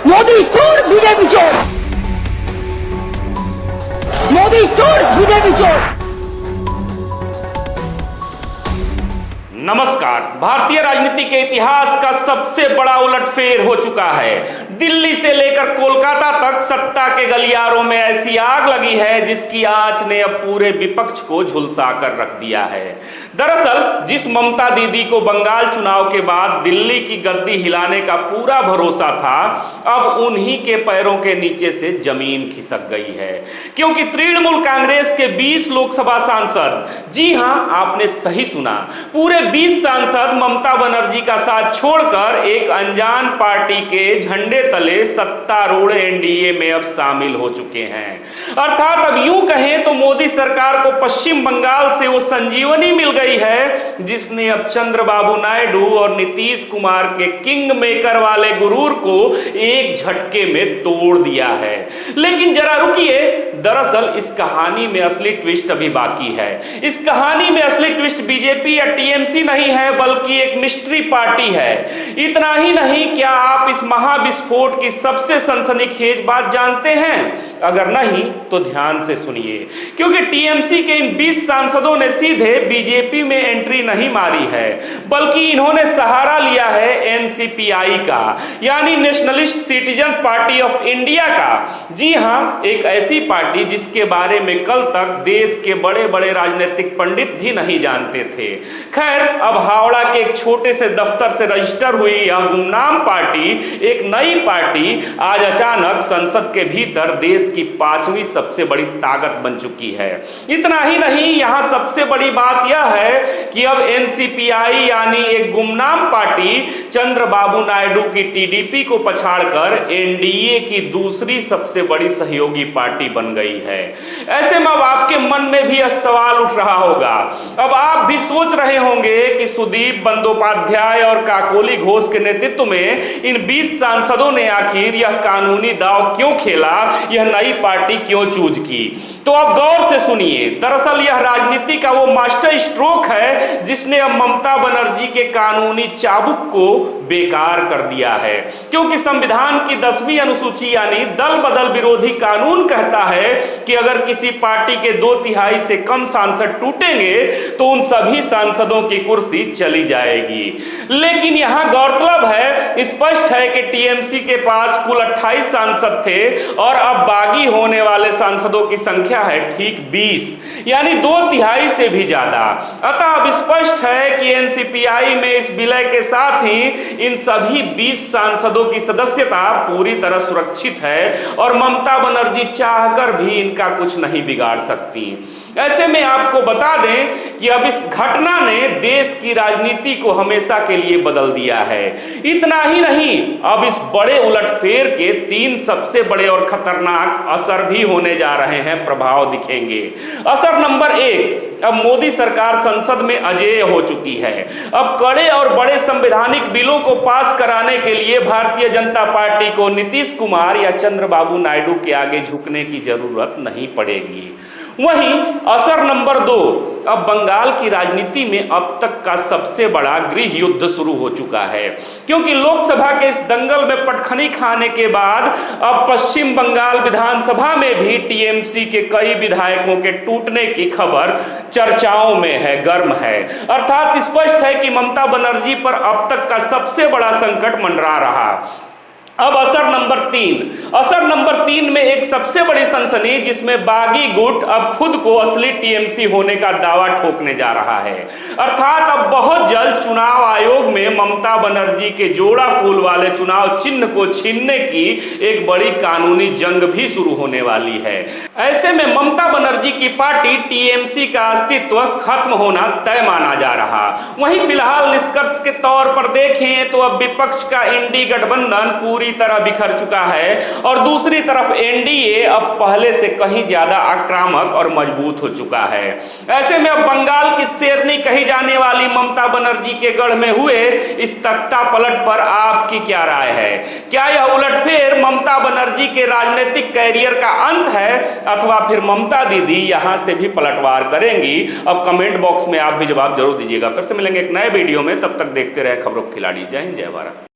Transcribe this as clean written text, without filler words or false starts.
मोदी चोर बीजेपी चोर, मोदी चोर बीजेपी चोर। नमस्कार। भारतीय राजनीति के इतिहास का सबसे बड़ा उलटफेर हो चुका है। दिल्ली से लेकर कोलकाता तक सत्ता के गलियारों में ऐसी आग लगी है जिसकी आंच ने अब पूरे विपक्ष को झुलसा कर रख दिया है। दरअसल जिस ममता दीदी को बंगाल चुनाव के बाद दिल्ली की गद्दी हिलाने का पूरा भरोसा था, अब उन्हीं के पैरों के नीचे से जमीन खिसक गई है, क्योंकि तृणमूल कांग्रेस के 20 लोकसभा सांसद, जी हां आपने सही सुना, पूरे 20 सांसद ममता बनर्जी का साथ छोड़कर एक अनजान पार्टी के झंडे तले सत्तारूढ़ एनडीए में अब शामिल हो चुके हैं। अर्थात अब यूं कहें तो मोदी सरकार को पश्चिम बंगाल से वो संजीवनी मिल गई है जिसने अब चंद्रबाबू नायडू और नीतीश कुमार के किंग मेकर वाले गुरूर को एक झटके में तोड़ दिया है। लेकिन जरा रुकिए, दरअसल इस कहानी में असली ट्विस्ट अभी बाकी है। इस कहानी में असली ट्विस्ट बीजेपी या टीएमसी नहीं है, बल्कि एक मिस्ट्री पार्टी है। इतना ही नहीं, क्या आप इस महाविस्फोट की सबसे सनसनीखेज बात जानते हैं? अगर नहीं तो ध्यान से सुनिए, क्योंकि टीएमसी के इन 20 सांसदों ने सीधे बीजेपी में एंट्री नहीं मारी है, बल्कि इन्होंने सहारा लिया है एनसीपीआई का, यानी nationalist citizen party of India का। जी हां, एक ऐसी पार्टी जिसके बारे में कल तक देश के बड़े बड़े राजनीतिक पंडित भी नहीं जानते थे। खैर, अब हावड़ा के एक छोटे से दफ्तर से रजिस्टर हुई यह गुमनाम पार्टी, एक नई पार्टी, आज अचानक संसद के भीतर देश की 5वीं सबसे बड़ी ताकत बन चुकी है। इतना ही नहीं, यहां सबसे बड़ी बात यह है कि अब एनसीपीआई यानी एक गुमनाम पार्टी चंद्रबाबू नायडू की टीडीपी को पछाड़कर एनडीए की दूसरी सबसे बड़ी सहयोगी पार्टी बन गई है। ऐसे में अब आपके मन में भी यह सवाल उठ रहा होगा, अब आप भी सोच रहे होंगे कि सुदीप बंदोपाध्याय और काकोली घोष के नेतृत्व में इन 20 सांसदों ने आखिर यह कानूनी दांव क्यों खेला, यह नई पार्टी क्यों चूज की। तो अब गौर से सुनिए, दरअसल यह राजनीति का वो मास्टर स्ट्रोक है जिसने अब ममता बनर्जी के कानूनी चाबुक को बेकार कर दिया है। क्योंकि संविधान की 10वीं अनुसूची यानी दल बदल विरोधी कानून कहता है कि अगर किसी पार्टी के 2/3 से कम सांसद टूटेंगे तो उन सभी सांसदों की कुर्सी चली जाएगी। लेकिन यहां गौरतलब है, स्पष्ट है कि टीएमसी के पास कुल 28 सांसद थे और अब बागी होने वाले सांसदों की संख्या है ठीक 20, यानी 2/3 से भी ज्यादा। अतः अब स्पष्ट है कि एनसीपीआई में इस विलय के साथ ही इन सभी 20 सांसदों की सदस्यता पूरी तरह सुरक्षित है और ममता बनर्जी चाहकर भी इनका कुछ नहीं बिगाड़ सकती। ऐसे में आपको बता दें कि अब इस घटना ने देश की राजनीति को हमेशा के लिए बदल दिया है। इतना ही नहीं, अब इस बड़े उलटफेर के 3 सबसे बड़े और खतरनाक असर भी होने जा रहे हैं, प्रभाव दिखेंगे। असर नंबर 1, अब मोदी सरकार संसद में अजेय हो चुकी है। अब कड़े और बड़े संवैधानिक बिलों को पास कराने के लिए भारतीय जनता पार्टी को नीतीश कुमार या चंद्रबाबू नायडू के आगे झुकने की जरूरत नहीं पड़ेगी। वहीं असर नंबर 2, अब बंगाल की राजनीति में अब तक का सबसे बड़ा गृह युद्ध शुरू हो चुका है, क्योंकि लोकसभा के इस दंगल में पटखनी खाने के बाद अब पश्चिम बंगाल विधानसभा में भी टीएमसी के कई विधायकों के टूटने की खबर चर्चाओं में है, गर्म है। अर्थात स्पष्ट है कि ममता बनर्जी पर अब तक का सबसे बड़ा संकट मंडरा रहा। अब असर नंबर 3 में एक सबसे बड़ी सनसनी, जिसमें बागी गुट अब खुद को असली टीएमसी होने का दावा ठोकने जा रहा है। अर्थात अब बहुत जल्द चुनाव आयोग में ममता बनर्जी के जोड़ा फूल वाले चुनाव चिन्ह को छीनने की एक बड़ी कानूनी जंग भी शुरू होने वाली है। ऐसे में ममता बनर्जी की पार्टी टीएमसी का अस्तित्व खत्म होना तय माना जा रहा। वहीं फिलहाल निष्कर्ष के तौर पर देखें तो अब विपक्ष का इंडी गठबंधन पूरी तरह बिखर चुका है और दूसरी तरफ एनडीए अब पहले से कहीं ज्यादा आक्रामक और मजबूत हो चुका है। ऐसे में अब बंगाल की शेरनी कही जाने वाली ममता बनर्जी के गढ़ में हुए इस तख्ता पलट पर आपकी क्या राय है? क्या यह उलटफेर ममता बनर्जी के राजनीतिक कैरियर का अंत है, अथवा फिर ममता दीदी यहां से भी पलटवार करेंगी? अब कमेंट बॉक्स में आप भी जवाब जरूर दीजिएगा। फिर से मिलेंगे एक नए वीडियो में, तब तक देखते रहे खबरों खिलाड़ी। जय हिंद, जय भारत।